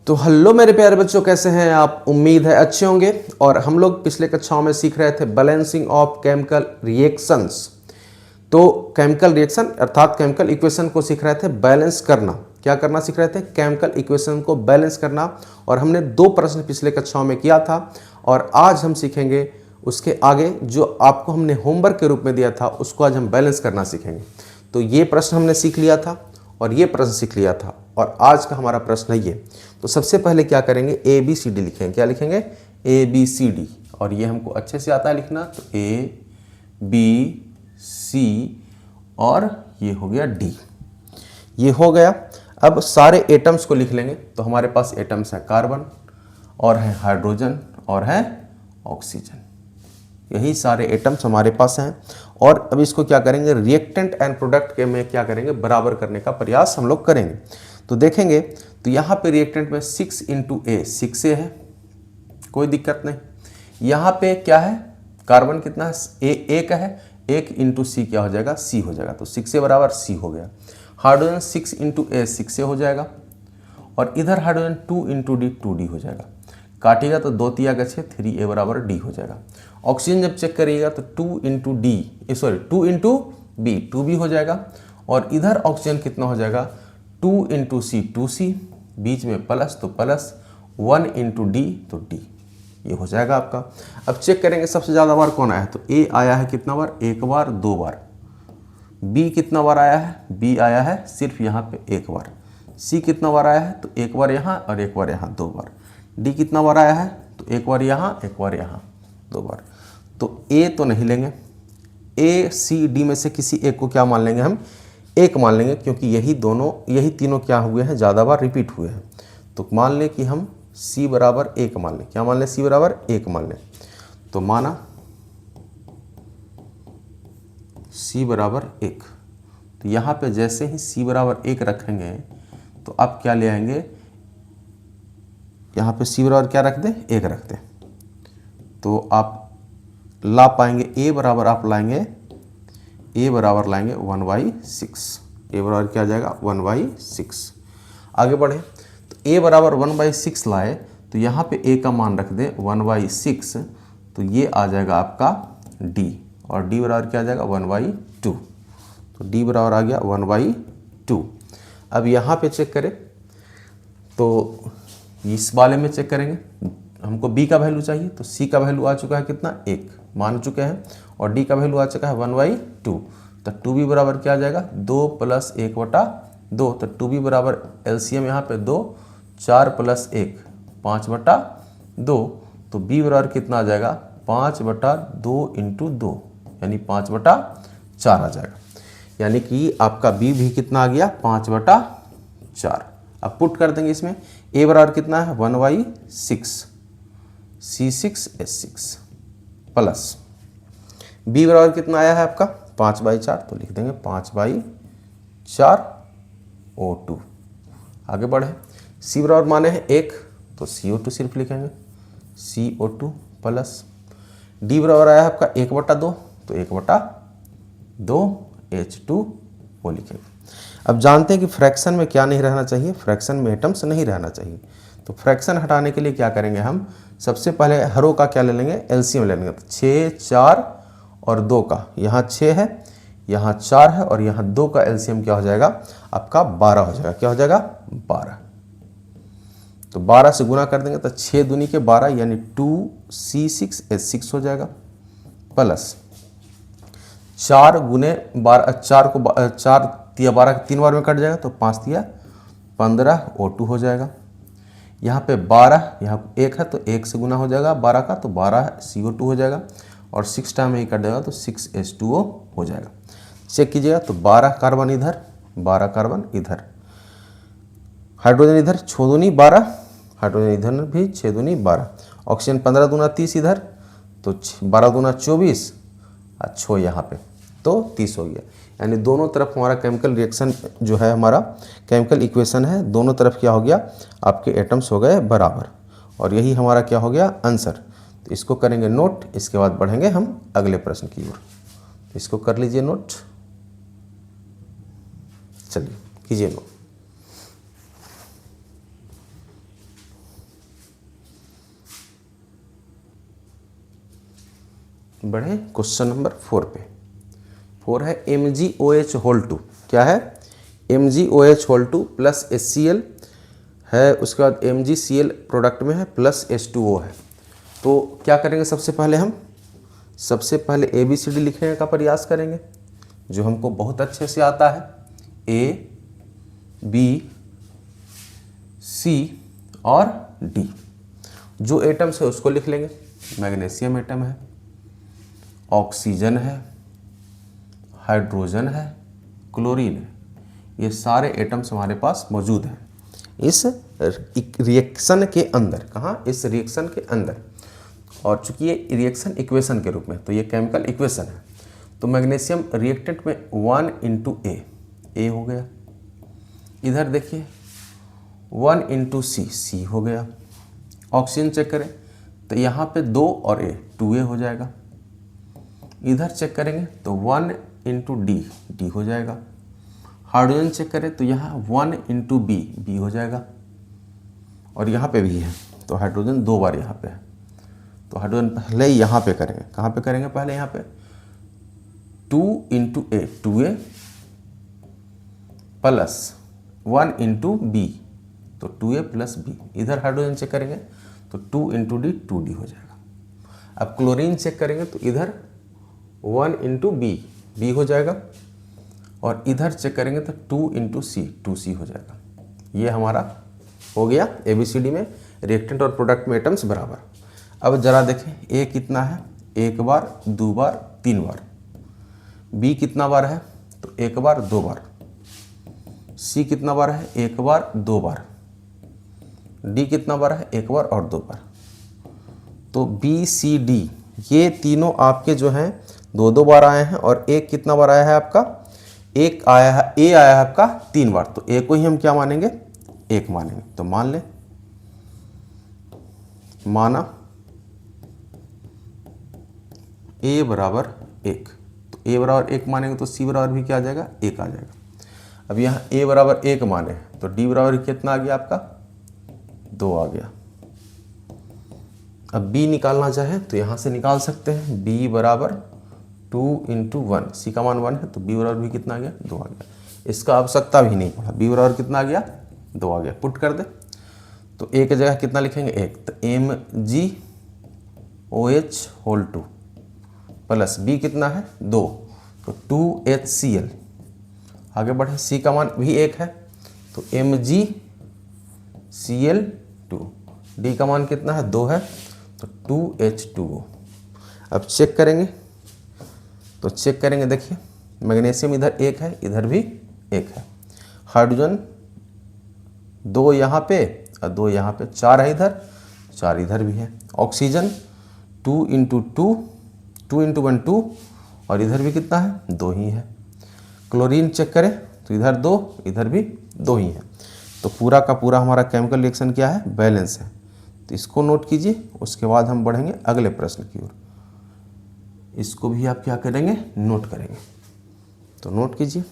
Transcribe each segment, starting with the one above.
तो हेलो मेरे प्यारे बच्चों, कैसे हैं आप? उम्मीद है अच्छे होंगे। और हम लोग पिछले कक्षाओं में सीख रहे थे बैलेंसिंग ऑफ केमिकल रिएक्शंस। तो केमिकल रिएक्शन अर्थात केमिकल इक्वेशन को सीख रहे थे बैलेंस करना। क्या करना सीख रहे थे? केमिकल इक्वेशन को बैलेंस करना। और हमने 2 प्रश्न पिछले कक्षाओं में किया था और आज हम सीखेंगे उसके आगे जो आपको हमने होमवर्क के रूप में दिया था, उसको आज हम बैलेंस करना सीखेंगे। तो ये प्रश्न हमने सीख लिया था और ये प्रश्न सीख लिया था और आज का हमारा प्रश्न है ये। तो सबसे पहले क्या करेंगे, ABCD लिखेंगे। क्या लिखेंगे? ABCD। और ये हमको अच्छे से आता है लिखना, तो ABC और ये हो गया D। ये हो गया। अब सारे एटम्स को लिख लेंगे। तो हमारे पास एटम्स है कार्बन और है हाइड्रोजन और है ऑक्सीजन। यही सारे एटम्स हमारे पास हैं। और अब इसको क्या करेंगे, रिएक्टेंट एंड प्रोडक्ट के में क्या करेंगे, बराबर करने का प्रयास हम लोग करेंगे। तो देखेंगे तो यहाँ पे रिएक्टेंट में 6 × A 6A है, कोई दिक्कत नहीं। यहाँ पे क्या है, कार्बन कितना है, A का है, 1 × C क्या हो जाएगा, C हो जाएगा। तो 6A बराबर C हो गया। हाइड्रोजन 6 × A 6A हो जाएगा और इधर हाइड्रोजन 2 × D 2D हो जाएगा। काटिएगा तो 2 तिया गछे 3A बराबर D हो जाएगा। ऑक्सीजन जब चेक करिएगा तो 2 × B 2B हो जाएगा और इधर ऑक्सीजन कितना हो जाएगा, 2 × C 2C, बीच में प्लस तो प्लस, 1 × D तो D, ये हो जाएगा आपका। अब चेक करेंगे सबसे ज़्यादा बार कौन आया है, तो A आया है कितना बार, 1 बार 2 बार। B कितना बार आया है, B आया है सिर्फ यहाँ पे 1 बार। C कितना बार आया है, तो 1 बार यहाँ और 1 बार यहाँ 2 बार। D कितना बार आया है, तो 1 बार यहाँ 1 बार यहाँ 2 बार। तो A तो नहीं लेंगे, A C D में से किसी एक को क्या मान लेंगे, हम 1 मान लेंगे, क्योंकि यही तीनों क्या हुए हैं, ज़्यादा बार रिपीट हुए हैं। तो मान लें कि हम C बराबर 1 मान लें। क्या मान लें, C बराबर 1 मान लें। तो माना C बराबर 1। तो यहाँ पे जैसे ही C बराबर 1 रखेंगे तो आप क्या ले आएंगे, यहाँ पे C बराबर क्या रख दें, 1 रख दें। तो आप ला पाएंगे A बराबर आप लाएंगे 1/6। A बराबर क्या आ जाएगा, 1/6। आगे बढ़े तो A बराबर 1/6 लाए तो यहाँ पे A का मान रख दें 1/6, तो ये आ जाएगा आपका D और D बराबर क्या आ जाएगा, 1/2। तो D बराबर आ गया 1/2। अब यहाँ पे चेक करें तो इस वाले में चेक करेंगे, हमको B का वैल्यू चाहिए, तो C का वैल्यू आ चुका है कितना, 1 मान चुके हैं और D का वैल्यू आ चुका है 1/2। तो 2B बराबर क्या आ जाएगा, 2 + 1/2। तो 2B बराबर LCM यहाँ पे 2, 4 + 1 5/2। तो B बराबर कितना आ जाएगा, 5/2 × 2 यानी 5/4 आ जाएगा। यानी कि आपका B भी कितना आ गया, 5/4। अब पुट कर देंगे इसमें। A बराबर कितना है, 1/6 C6H6 प्लस B बराबर कितना आया है आपका, 5/4। तो लिख देंगे 5/4 O2। आगे बढ़े, C बराबर माने हैं 1, तो CO2 सिर्फ लिखेंगे CO2 प्लस D बराबर आया है आपका 1/2, तो 1/2 H2O लिखेंगे। अब जानते हैं कि फ्रैक्शन में क्या नहीं रहना चाहिए, फ्रैक्शन में एटम्स नहीं रहना चाहिए। तो फ्रैक्शन हटाने के लिए क्या करेंगे, हम सबसे पहले हरों का क्या ले लेंगे, एलसीएम ले लेंगे। तो 6, 4 और 2 का, यहाँ 6 है, यहाँ 4 है और यहाँ 2 का एलसीएम क्या हो जाएगा आपका, 12 हो जाएगा। क्या हो जाएगा, 12। तो 12 से गुना कर देंगे तो 6 दूनी के 12 यानी 2C6H6 हो जाएगा प्लस 4 × 12, 4 को 4 × 12 3 बार में कट जाएगा, तो 5 × 15 O2 हो जाएगा। यहाँ पे 12, यहाँ 1 है तो 1 से गुना हो जाएगा 12 का, तो 12 CO2 हो जाएगा और 6 टाइम ही कट जाएगा तो 6H2O हो जाएगा। चेक कीजिएगा तो 12 कार्बन इधर, 12 कार्बन इधर, हाइड्रोजन इधर 6 दूनी 12, हाइड्रोजन इधर भी 6 दूनी 12, ऑक्सीजन 15 दूना 30 इधर, तो 12 दूना 24 और 6 यहाँ पे, तो 30 हो गया। यानी दोनों तरफ हमारा केमिकल रिएक्शन जो है, हमारा केमिकल इक्वेशन है, दोनों तरफ क्या हो गया, आपके एटम्स हो गए बराबर और यही हमारा क्या हो गया, आंसर। तो इसको करेंगे नोट, इसके बाद बढ़ेंगे हम अगले प्रश्न की ओर। तो इसको कर लीजिए नोट, चलिए कीजिए नोट। बढ़े क्वेश्चन नंबर 4 पे। 4 है MgOH होल 2। क्या है? MgOH होल 2 प्लस HCl है, उसके बाद MgCl प्रोडक्ट में है प्लस H2O है। तो क्या करेंगे? सबसे पहले ABCD लिखने का प्रयास करेंगे जो हमको बहुत अच्छे से आता है। A, B, C और D। जो एटम्स है उसको लिख लेंगे। मैग्नीशियम एटम है, ऑक्सीजन है, हाइड्रोजन है, क्लोरीन है। ये सारे एटम्स हमारे पास मौजूद हैं इस रिएक्शन के अंदर। कहाँ? इस रिएक्शन के अंदर। और चूंकि ये रिएक्शन इक्वेशन के रूप में, तो ये केमिकल इक्वेशन है। तो मैग्नीशियम रिएक्टेंट में 1 × A हो गया। इधर देखिए 1 × C हो गया। ऑक्सीजन चेक करें तो यहाँ पे 2 और A 2A हो जाएगा। इधर चेक करेंगे तो 1 × D हो जाएगा। हाइड्रोजन चेक करें तो यहाँ 1 × B हो जाएगा। और यहाँ पे भी है तो हाइड्रोजन 2 बार यहाँ पे है। तो हाइड्रोजन पहले यहाँ पे करेंगे। कहाँ पे करेंगे? पहले यहाँ पे 2 × A 2A प्लस 1 × B तो 2A + B। इधर हाइड्रोजन चेक करेंगे तो 2 × D 2D हो जाएगा। अब क्लोरीन चेक करेंगे तो इधर 1 × B हो जाएगा। और इधर चेक करेंगे तो 2 × C 2C हो जाएगा। ये हमारा हो गया ABCD में रिएक्टेंट और प्रोडक्ट में एटम्स बराबर। अब जरा देखें A कितना है? 1 बार, 2 बार, 3 बार। B कितना बार है? तो 1 बार, 2 बार। C कितना बार है? 1 बार, 2 बार। D कितना बार है? 1 बार और 2 बार। तो B, C, D ये तीनों आपके जो हैं 2-2 बार आए हैं। और एक कितना बार आया है आपका? एक आया है, A आया है आपका 3 बार। तो A को ही हम क्या मानेंगे? 1 मानेंगे। तो मान लें, माना A बराबर 1। तो A बराबर 1 मानेंगे तो C बराबर भी क्या आ जाएगा? 1 आ जाएगा। अब यहाँ A बराबर 1 माने तो D बराबर कितना आ गया आपका? 2 आ गया। अब B निकालना चाहे तो यहाँ से निकाल सकते हैं। B बराबर 2 × 1। C का मान 1 है तो B बराबर भी कितना आ गया? 2 आ गया। इसका आवश्यकता भी नहीं पड़ा। B बराबर कितना आ गया? 2 आ गया। पुट कर दे तो A की जगह कितना लिखेंगे? 1। तो MgOH होल 2 प्लस B कितना है? 2 तो 2HCl। आगे बढ़े, C का मान भी 1 है तो MgCl2। D का मान कितना है? 2 है तो 2H2O। अब चेक करेंगे तो देखिए मैग्नीशियम इधर 1 है, इधर भी 1 है। हाइड्रोजन 2 यहाँ पे और 2 यहाँ पे, 4 है इधर, 4 इधर भी है। ऑक्सीजन 2 × 2 2 × 1 2 और इधर भी कितना है? 2 ही है। क्लोरीन चेक करें तो इधर 2, इधर भी 2 ही है। तो पूरा का पूरा हमारा केमिकल रिएक्शन क्या है? बैलेंस है। तो इसको नोट कीजिए। उसके बाद हम बढ़ेंगे अगले प्रश्न की ओर। इसको भी आप क्या करेंगे? नोट करेंगे। तो नोट कीजिए।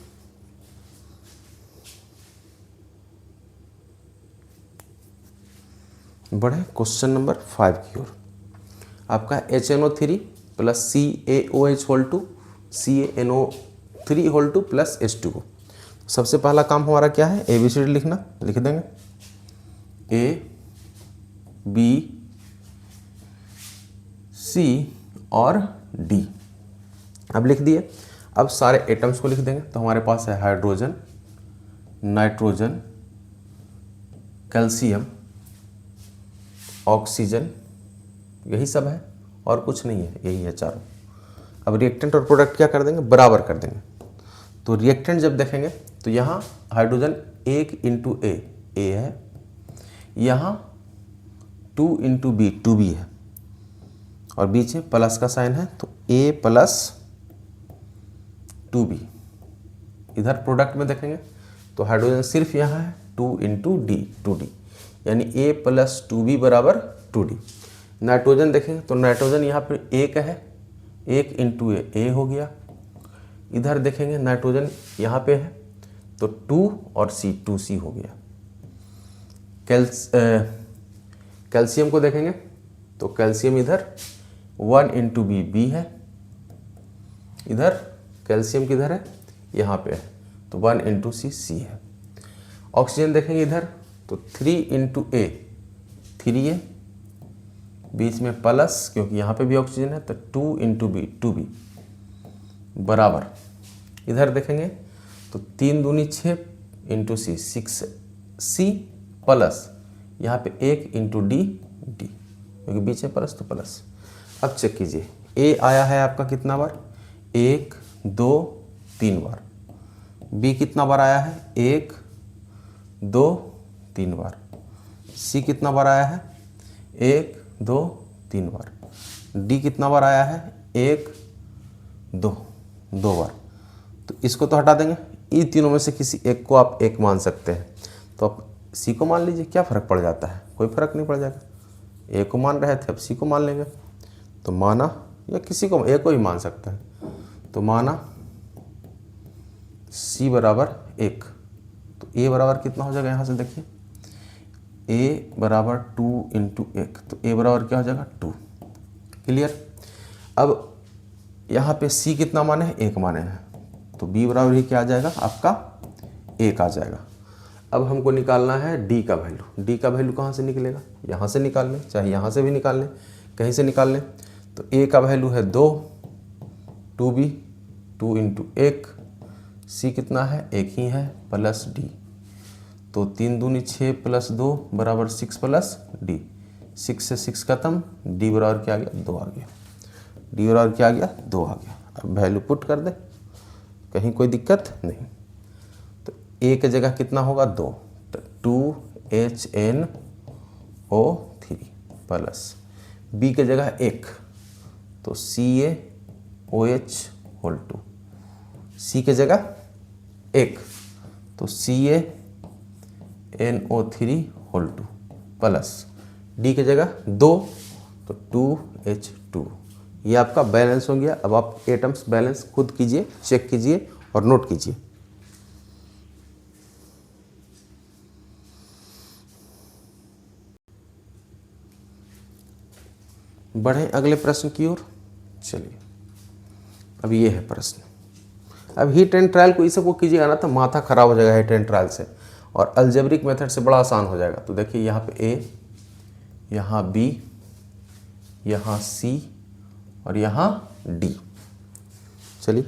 बढ़े क्वेश्चन नंबर 5 की ओर। आपका HNO3 plus CaOH whole 2 CaNO3 whole 2 plus H2O। सबसे पहला काम हमारा क्या है? ABCD लिखना। लिख देंगे A, B, C और D। अब लिख दिए। अब सारे एटम्स को लिख देंगे। तो हमारे पास है हाइड्रोजन, नाइट्रोजन, कैल्शियम, ऑक्सीजन, यही सब है और कुछ नहीं है, यही है चारों। अब रिएक्टेंट और प्रोडक्ट क्या कर देंगे? बराबर कर देंगे। तो रिएक्टेंट जब देखेंगे तो यहाँ हाइड्रोजन 1 × A है, यहाँ 2 × B 2B है और बीच में प्लस का साइन है तो A + 2B। इधर प्रोडक्ट में देखेंगे तो हाइड्रोजन सिर्फ यहाँ है 2 × D 2D, यानी A + 2B बराबर 2D। नाइट्रोजन देखेंगे तो नाइट्रोजन यहाँ पे 1 है, 1 × A हो गया। इधर देखेंगे नाइट्रोजन यहाँ पे है तो 2 और C 2C हो गया। कैल्शियम को देखेंगे तो कैल्शियम इधर 1 × B है इधर कैल्शियम किधर है, यहाँ पे है, तो 1 इंटू सी है। ऑक्सीजन देखेंगे इधर तो 3 इंटू ए, 3A, बीच में प्लस क्योंकि यहाँ पे भी ऑक्सीजन है तो 2 इंटू बी, 2B बराबर, इधर देखेंगे तो 3 दूनी 6 इंटू सी, 6C प्लस यहाँ पे 1 इंटू डी, क्योंकि बीच में प्लस तो प्लस। अब चेक कीजिए, ए आया है आपका कितना बार, 1 2 3 बार। बी कितना बार आया है, 1 2 3 बार। सी कितना बार आया है, 1 2 3 बार। डी कितना बार आया है, 1 2 बार। तो इसको तो हटा देंगे, इन तीनों में से किसी एक को आप एक मान सकते हैं, तो आप सी को मान लीजिए, क्या फ़र्क पड़ जाता है, कोई फ़र्क नहीं पड़ जाएगा। ए को मान रहे थे, अब सी को मान लेंगे, तो माना, या किसी को ए को ही मान सकते हैं, तो माना सी बराबर 1, तो ए बराबर कितना हो जाएगा, यहाँ से देखिए ए बराबर 2 इंटू 1, तो ए बराबर क्या हो जाएगा 2। क्लियर। अब यहाँ पे सी कितना माने हैं, 1 माने हैं, तो बी बराबर ही क्या आ जाएगा आपका 1 आ जाएगा। अब हमको निकालना है डी का वैल्यू। डी का वैल्यू कहाँ से निकलेगा, यहाँ से निकाल लें, चाहे यहाँ से भी निकाल लें, कहीं से निकाल लें। तो ए का वैल्यू है 2, 2B 2 इंटू 1, सी कितना है 1 ही है, प्लस डी, तो 3 दूनी 6 प्लस 2 बराबर 6 प्लस डी, 6 से 6 खत्म, डी बराबर क्या आ गया 2 आ गया, डी बराबर क्या आ गया 2 आ गया। अब वैल्यू पुट कर दे, कहीं कोई दिक्कत नहीं। तो ए की जगह कितना होगा 2, तो 2HNO3 प्लस बी की जगह 1, तो CaOH2, सी की जगह 1, तो CaNO3 प्लस डी की जगह 2, तो 2H2। ये आपका बैलेंस हो गया। अब आप एटम्स बैलेंस खुद कीजिए, चेक कीजिए और नोट कीजिए। बढ़ें अगले प्रश्न की ओर। चलिए, अब ये है प्रश्न। अब हीट एंड ट्रायल को, इस सबको कीजिएगा ना तो माथा खराब हो जाएगा हीट एंड ट्रायल से, और अलजेब्रिक मेथड से बड़ा आसान हो जाएगा। तो देखिए यहाँ पे ए, यहाँ बी, यहाँ सी और यहाँ डी। चलिए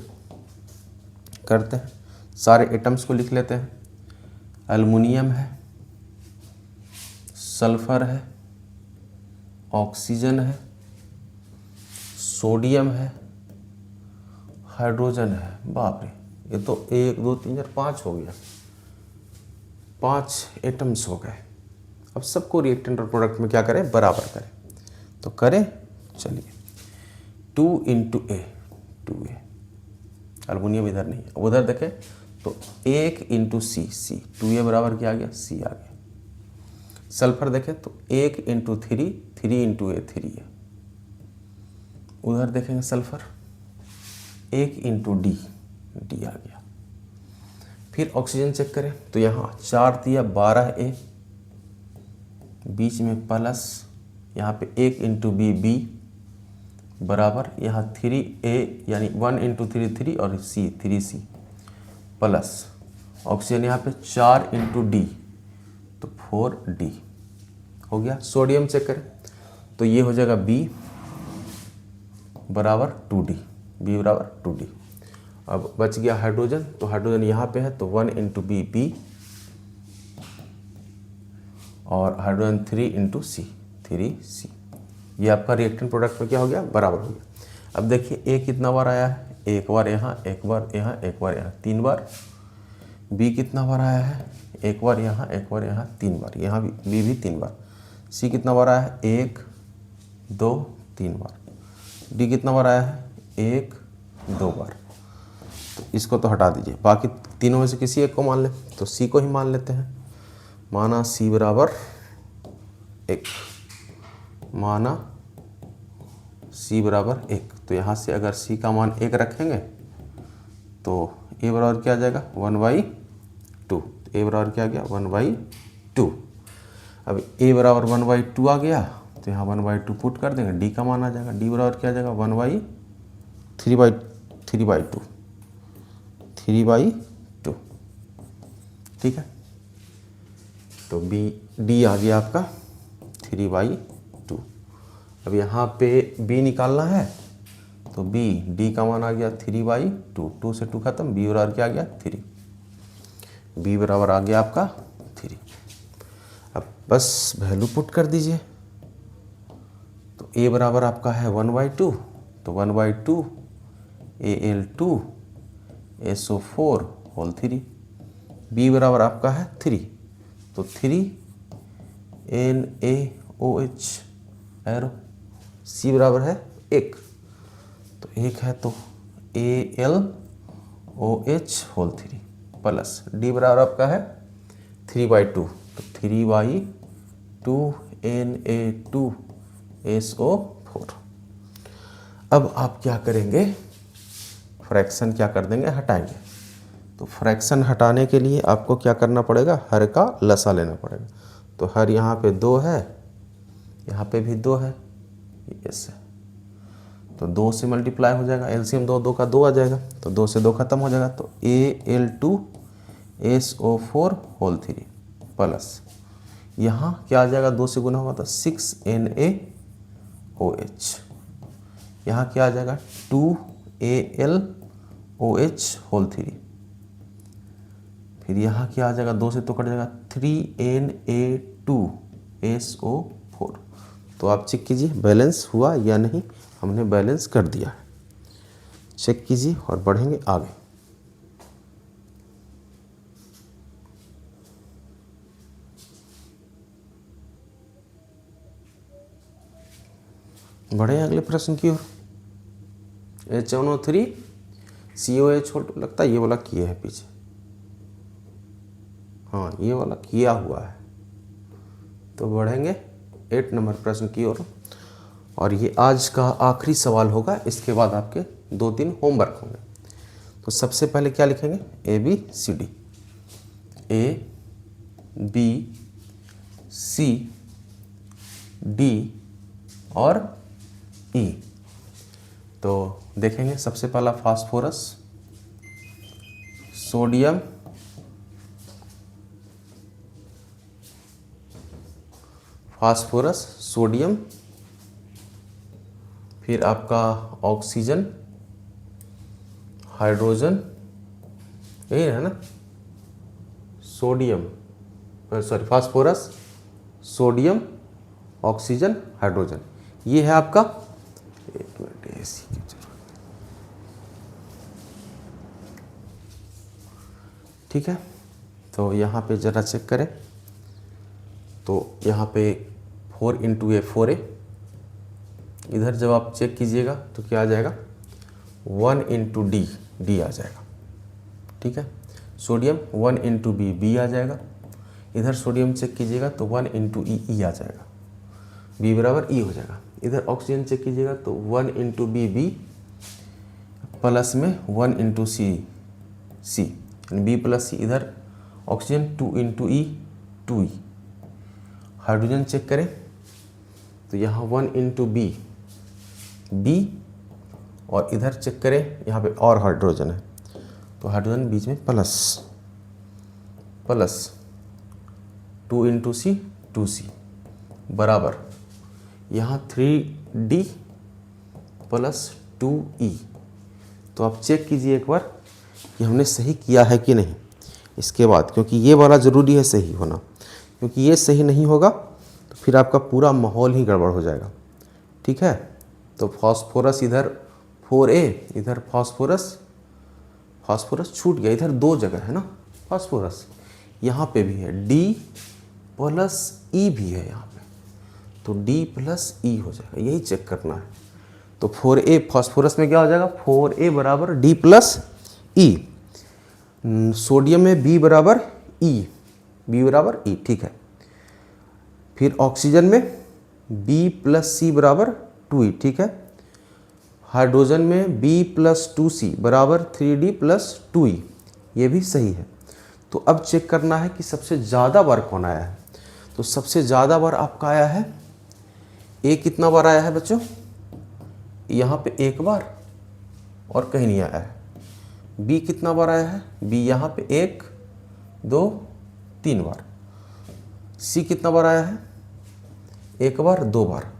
करते हैं, सारे एटम्स को लिख लेते हैं। एल्युमिनियम है, सल्फर है, ऑक्सीजन है, सोडियम है, हाइड्रोजन है। बाप रे, ये तो 1 2 3 4 5 हो गया, 5 एटम्स हो गए। अब सबको रिएक्टेंट और प्रोडक्ट में क्या करें, बराबर करें। तो करें, चलिए 2 इंटू ए, 2A, एल्युमिनियम इधर नहीं है, उधर देखें तो 1 इंटू सी, 2A बराबर क्या आ गया, C आ गया। सल्फर देखें तो 1 इंटू 3, 3 इंटू ए, 3 है। उधर देखेंगे सल्फर 1 इंटू डी, डी आ गया। फिर ऑक्सीजन चेक करें तो यहाँ 4 दिया 12A, बीच में प्लस, यहाँ पे 1 इंटू बी, बी बराबर यहाँ 3A, यानी 1 इंटू 3, 3 और सी, 3C प्लस ऑक्सीजन यहाँ पे 4 इंटू डी, तो 4D हो गया। सोडियम चेक करें तो ये हो जाएगा B बराबर 2D, B बराबर 2D। अब बच गया हाइड्रोजन, तो हाइड्रोजन यहाँ पे है तो 1 इंटू बी, बी और हाइड्रोजन 3 इंटू सी, 3C। ये आपका रिएक्टेंट प्रोडक्ट में क्या हो गया, बराबर हो गया। अब देखिए ए कितना बार आया है, 1 बार यहाँ, 1 बार यहाँ, 1 बार यहाँ, 3 बार। बी कितना बार आया है, 1 बार यहाँ, 1 बार यहाँ, 3 बार, यहाँ भी बी भी 3 बार। सी कितना बार आया है, 1 2 3 बार। डी कितना बार आया है, 1 2 बार। तो इसको तो हटा दीजिए, बाकी तीनों में से किसी एक को मान लें, तो सी को ही मान लेते हैं। माना सी बराबर 1, माना सी बराबर 1, तो यहाँ से अगर सी का मान 1 रखेंगे तो ए बराबर क्या आ जाएगा, 1/2। ए बराबर क्या आ गया, 1/2। अब ए बराबर 1/2 आ गया, तो यहाँ 1/2 पुट कर देंगे, डी का मान आ जाएगा। डी बराबर क्या आ जाएगा, 1/3/2 3/2, 3/2, ठीक है। तो डी आ गया आपका 3/2। अब यहाँ पे बी निकालना है, तो डी का मान आ गया 3/2, 2 से 2 खत्म, बी बराबर क्या आ गया 3, बी बराबर आ गया आपका 3। अब बस वैल्यू पुट कर दीजिए। तो ए बराबर आपका है 1/2, तो 1/2 Al2 SO4 होल 3। बी बराबर आपका है 3, तो 3 NaOH एरो। सी बराबर है 1, तो 1 है तो AlOH होल 3 प्लस डी बराबर आपका है 3/2, तो 3/2 Na2SO4। अब आप क्या करेंगे, फ्रैक्शन क्या कर देंगे, हटाएंगे। तो फ्रैक्शन हटाने के लिए आपको क्या करना पड़ेगा, हर का लसा लेना पड़ेगा। तो हर यहाँ पे 2 है, यहाँ पे भी 2 है, ऐसे, तो 2 से मल्टीप्लाई हो जाएगा, एलसीएम 2 का 2 आ जाएगा, तो 2 से 2 खत्म हो जाएगा, तो Al2SO4 होल 3 प्लस यहाँ क्या आ जाएगा, 2 से गुना होगा तो 6NaOH, यहाँ क्या आ जाएगा 2AlOH होल 3, फिर यहाँ क्या आ जाएगा, 2 से तो कट जाएगा 3Na2SO4। तो आप चेक कीजिए बैलेंस हुआ या नहीं, हमने बैलेंस कर दिया है। चेक कीजिए और बढ़ेंगे आगे। बढ़े अगले प्रश्न की ओर। HNO3 COH होल, लगता है ये वाला किए है पीछे, हाँ ये वाला किया हुआ है। तो बढ़ेंगे 8 नंबर प्रश्न की ओर, और ये आज का आखिरी सवाल होगा। इसके बाद आपके 2-3 होमवर्क होंगे। तो सबसे पहले क्या लिखेंगे, ABCD, ABCD और E। तो देखेंगे सबसे पहला फास्फोरस, सोडियम, फास्फोरस, सोडियम, फिर आपका ऑक्सीजन, हाइड्रोजन, यही है ना, sodium sorry phosphorus, sodium, oxygen, hydrogen, ये है आपका। एक मिनट, ऐसी की जरूरत, ठीक है। तो यहाँ पे ज़रा चेक करें, तो यहाँ पे 4 × A 4A, इधर जब आप चेक कीजिएगा तो क्या आ जाएगा 1 × D आ जाएगा, ठीक है। सोडियम 1 × B आ जाएगा, इधर सोडियम चेक कीजिएगा तो 1 × E आ जाएगा, B बराबर E हो जाएगा। इधर ऑक्सीजन चेक कीजिएगा तो 1 × B प्लस में 1 × C, B प्लस C, इधर oxygen 2 × E 2E। Hydrogen check करें तो यहाँ 1 × B, और इधर चेक करें यहाँ पे और हाइड्रोजन है, तो हाइड्रोजन बीच में प्लस 2 × C 2C बराबर यहाँ 3D प्लस 2E। तो आप चेक कीजिए एक बार कि हमने सही किया है कि नहीं इसके बाद, क्योंकि ये वाला ज़रूरी है सही होना, क्योंकि ये सही नहीं होगा तो फिर आपका पूरा माहौल ही गड़बड़ हो जाएगा, ठीक है। तो फास्फोरस इधर 4A, इधर फास्फोरस छूट गया, इधर 2 जगह है ना फास्फोरस, यहाँ पे भी है D प्लस E भी है यहाँ पे, तो D प्लस E हो जाएगा, यही चेक करना है। तो 4A फास्फोरस में क्या हो जाएगा, 4A बराबर D प्लस E। सोडियम में B बराबर E, ठीक है। फिर ऑक्सीजन में B प्लस C बराबर 2E, ठीक है। हाइड्रोजन में B प्लस 2C बराबर 3D प्लस 2E, ये भी सही है। तो अब चेक करना है कि सबसे ज़्यादा बार कौन आया है। तो सबसे ज़्यादा बार आपका आया है A, कितना बार आया है बच्चों, यहाँ पे 1 बार, और कहीं नहीं आया है। बी कितना बार आया है? बी यहाँ पे 1 2 3 बार। सी कितना बार आया है? 1 बार 2 बार।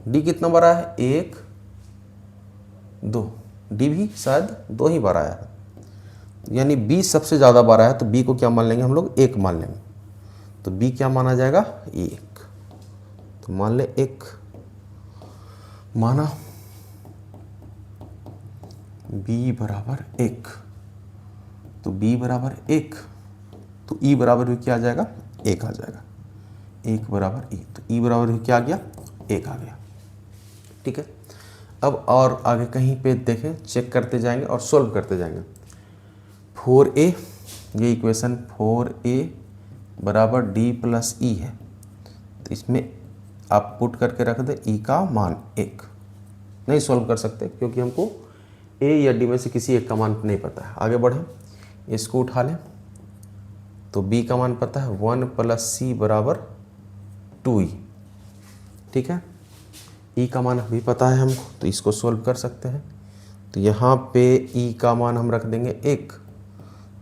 डी कितना बार आया है? 1 2। डी भी शायद 2 ही बार आया है, यानी बी सबसे ज़्यादा बार आया है, तो बी को क्या मान लेंगे हम लोग? 1 मान लेंगे। तो बी क्या माना जाएगा? 1। तो मान ले 1 माना, बी बराबर 1। तो बी बराबर 1, तो ई बराबर भी क्या आ जाएगा? 1 आ जाएगा। 1 बराबर ई, तो ई बराबर भी क्या आ गया? 1 आ गया। ठीक है, अब और आगे कहीं पे देखें, चेक करते जाएंगे और सॉल्व करते जाएंगे। 4a, ये इक्वेशन 4a बराबर d प्लस ई है, तो इसमें आप पुट करके रख दें e का मान 1। नहीं सॉल्व कर सकते क्योंकि हमको a या d में से किसी एक का मान नहीं पता है। आगे बढ़ें, इसको उठा लें, तो b का मान पता है 1 प्लस c बराबर 2e। ठीक है, e का मान भी पता है हमको, तो इसको सॉल्व कर सकते हैं। तो यहाँ पे e का मान हम रख देंगे 1,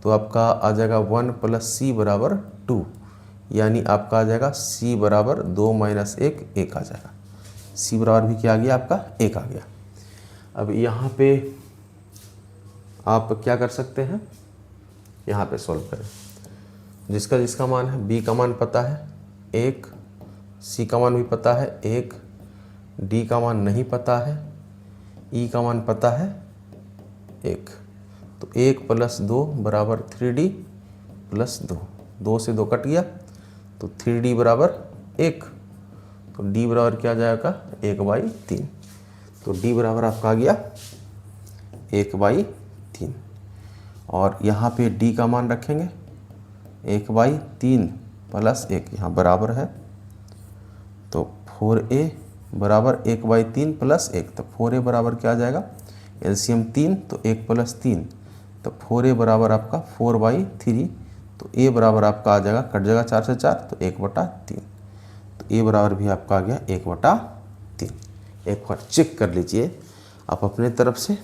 तो आपका आ जाएगा 1 प्लस c बराबर 2, यानी आपका आ जाएगा c बराबर 2 माइनस 1, 1 आ जाएगा। c बराबर भी क्या आ गया? आपका 1 आ गया। अब यहाँ पे आप क्या कर सकते हैं, यहाँ पे सॉल्व करें। जिसका जिसका मान है, b का मान पता है 1, c का मान भी पता है 1, d का मान नहीं पता है, e का मान पता है 1। तो 1 प्लस 2 बराबर 3d प्लस 2, 2 से 2 कट गया, तो 3d बराबर 1। तो d बराबर क्या आ जाएगा? 1/3। तो d बराबर आपका आ गया 1/3। और यहाँ पे d का मान रखेंगे 1/3 प्लस 1, यहाँ बराबर है, तो 4a बराबर 1/3 प्लस 1। तो 4a बराबर क्या आ जाएगा? एलसीएम 3, तो 1 प्लस 3, तो 4a बराबर आपका 4/3। तो a बराबर आपका आ जाएगा, कट जाएगा 4 से 4, तो 1/3। तो a बराबर भी आपका आ गया 1/3। एक बार चेक कर लीजिए आप अपने तरफ से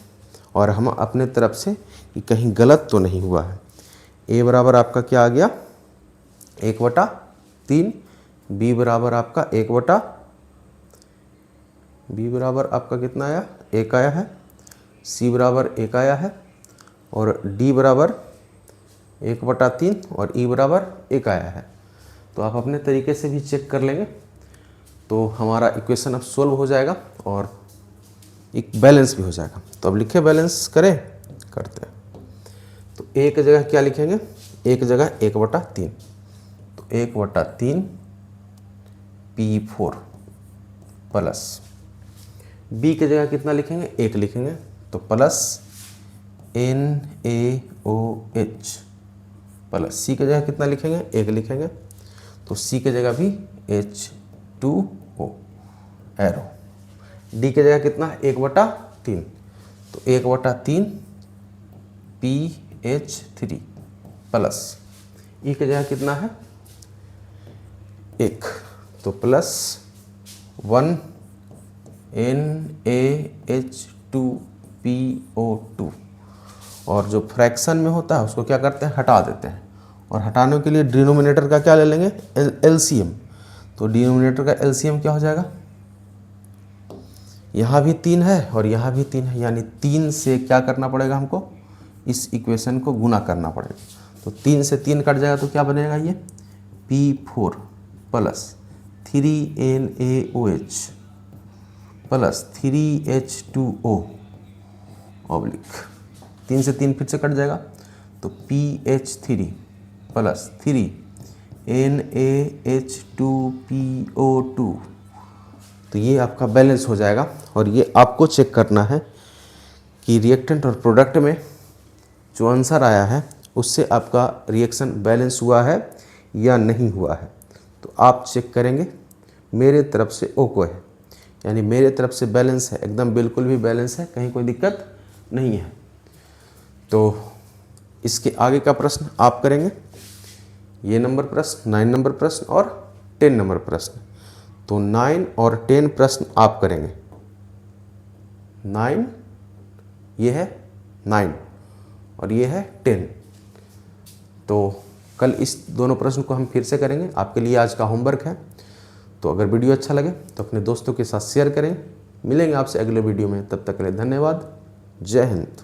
और हम अपने तरफ से कि कहीं गलत तो नहीं हुआ है। a बराबर आपका क्या आ गया? 1/3। b बराबर आपका b बराबर आपका कितना आया? 1 आया है। c बराबर 1 आया है, और d बराबर 1/3 और e बराबर 1 आया है। तो आप अपने तरीके से भी चेक कर लेंगे, तो हमारा इक्वेशन अब सोल्व हो जाएगा और एक बैलेंस भी हो जाएगा। तो अब लिखे बैलेंस करें, करते हैं। तो एक जगह क्या लिखेंगे? एक जगह 1/3, तो 1/3 P4 प्लस b की जगह कितना लिखेंगे? 1 लिखेंगे, तो प्लस NaOH प्लस c की जगह कितना लिखेंगे? 1 लिखेंगे, तो c की जगह भी H2O एरो। d की जगह कितना है? 1/3, तो 1/3 PH3 प्लस e की जगह कितना है? 1, तो प्लस 1 NaH2PO2। और जो फ्रैक्शन में होता है उसको क्या करते हैं? हटा देते हैं। और हटाने के लिए डिनोमिनेटर का क्या ले लेंगे? एलसीएम। तो डिनोमिनेटर का एलसीएम क्या हो जाएगा? यहाँ भी 3 है और यहाँ भी 3 है, यानी 3 से क्या करना पड़ेगा हमको? इस इक्वेशन को गुना करना पड़ेगा। तो 3 से 3 कट जाएगा, तो क्या बनेगा? ये P4 plus 3NaOH plus 3H2O oblique 3 से 3 फिर से कट जाएगा, तो PH3 प्लस 3NaH2PO2। तो ये आपका बैलेंस हो जाएगा। और ये आपको चेक करना है कि रिएक्टेंट और प्रोडक्ट में जो आंसर आया है उससे आपका रिएक्शन बैलेंस हुआ है या नहीं हुआ है। तो आप चेक करेंगे, मेरे तरफ से ओके है, यानी मेरे तरफ से बैलेंस है, एकदम बिल्कुल भी बैलेंस है, कहीं कोई दिक्कत नहीं है। तो इसके आगे का प्रश्न आप करेंगे, ये नंबर प्रश्न, 9 नंबर प्रश्न और 10 नंबर प्रश्न। तो 9 और 10 प्रश्न आप करेंगे, 9 ये है 9 और ये है 10। तो कल इस दोनों प्रश्न को हम फिर से करेंगे। आपके लिए आज का होमवर्क है। तो अगर वीडियो अच्छा लगे तो अपने दोस्तों के साथ शेयर करें। मिलेंगे आपसे अगले वीडियो में, तब तक के लिए धन्यवाद। जय हिंद।